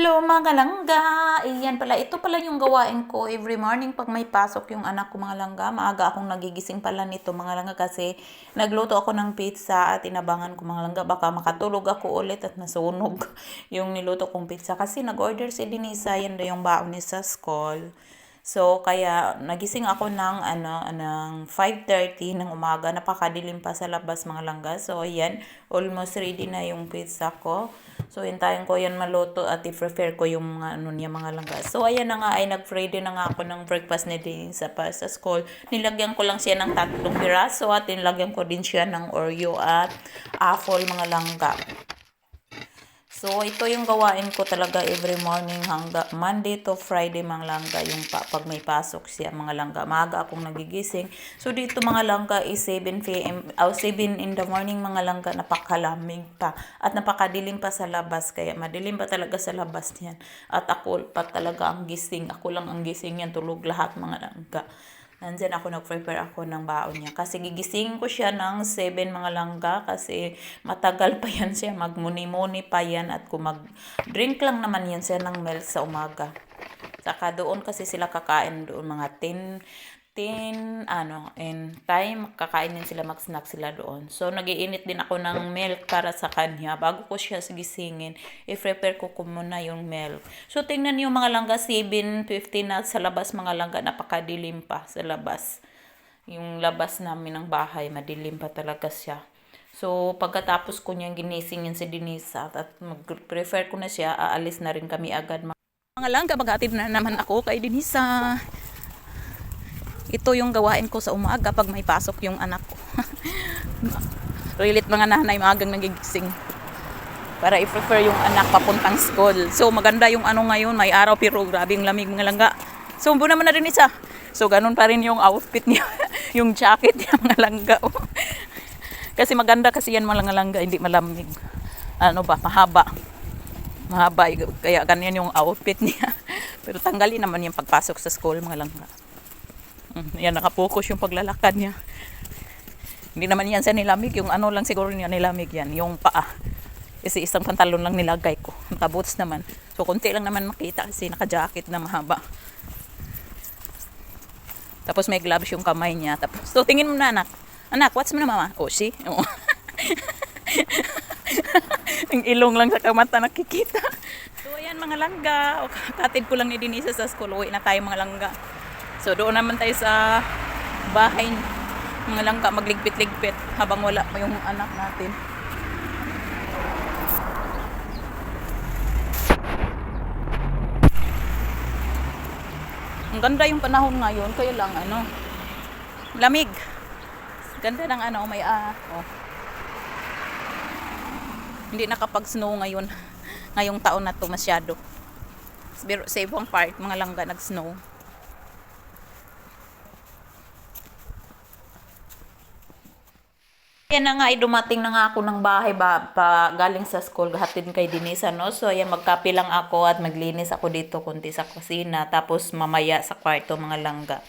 Hello mga langga! Iyan pala, ito pala yung gawain ko every morning pag may pasok yung anak ko mga langga. Maaga akong nagigising pala nito mga langga kasi nagluto ako ng pizza at inabangan ko mga langga. Baka makatulog ako ulit at nasunog yung niluto kong pizza kasi nag-order si Denisa, yan na yung baon niya sa school. So, kaya nagising ako ng 5:30 ng umaga. Napakadilim pa sa labas mga langga. So, ayan, almost ready na yung pizza ko. So, hintayin ko yan maluto at i-prepare ko yung mga niya mga langga. So, ayan na nga ay nag-ready na nga ako ng breakfast ni din sa school. Nilagyan ko lang siya ng 3 piraso at nilagyan ko din siya ng Oreo at apple mga langga. So, ito yung gawain ko talaga every morning hangga Monday to Friday mga langga, yung pag may pasok siya mga langga. Maaga akong nagigising. So, dito mga langga is 7 p.m. 7 in the morning mga langga, napakalamig pa. At napakadilim pa sa labas. Kaya madilim pa talaga sa labas niyan. At ako pa talaga ang gising. Ako lang ang gising yan. Tulog lahat mga langga. Nandyan ako, nag-prepare ako ng baon niya. Kasi gigising ko siya ng 7 mga langga kasi matagal pa yan siya. Magmuni-muni pa yan at kung mag-drink lang naman yan siya ng milk sa umaga. Saka doon kasi sila kakain doon mga 10 in time kakain din sila, mag-snack sila doon. So nagiinit din ako ng milk para sa kanya bago ko siya gisingin. I-prepare ko muna yung milk. So tingnan niyo mga langga, 7:50 na sa labas mga langga, napakadilim pa sa labas. Yung labas namin ng bahay, madilim pa talaga siya. So, pagkatapos ko niyang ginising yan si Denisa at mag-prefer ko na siya, aalis na rin kami agad. Mga langga, maghatid na naman ako kay Denisa. Ito yung gawain ko sa umaga pag may pasok yung anak ko. Rilit mga nanay, maagang nagigising para i-prefer yung anak papuntang school. So maganda yung ngayon, may araw pero grabing lamig mga langga. So buo naman na rin isa. So ganun pa rin yung outfit niya, yung jacket niya mga langga. Kasi maganda kasi yan mga langga, hindi malamig. Mahaba. Mahaba, kaya ganyan yung outfit niya. Pero tanggalin naman yung pagpasok sa school mga langga. Yan, nakapokus yung paglalakad niya. Hindi naman yan sa nilamig. Yung lang siguro niya nilamig yan. Yung paa. Kasi isang pantalon lang nilagay ko. Naka-boots naman. So, konti lang naman makita kasi naka-jacket na mahaba. Tapos may gloves yung kamay niya. Tapos, so, tingin mo na anak. Anak, what's mo na mama? Oh, see? Oh. Ang ilong lang sa kamata nakikita. So, ayan mga langga. O, katid ko lang ni Denisa sa school. Uwi na tayo mga langga. So doon naman tayo sa bahay mga langga, magligpit-ligpit habang wala pa yung anak natin. Ang ganda yung panahon ngayon, kaya lang lamig. Ganda ng may Hindi nakapag-snow ngayon. Ngayong taon na to masyado. Pero sa ibang part mga langga nag-snow. Yan na nga, dumating na nga ako ng bahay galing sa school, hatid kay Denisa, no? So, ayan, magkape lang ako at maglinis ako dito kunti sa kusina. Tapos, mamaya sa kwarto, mga langga.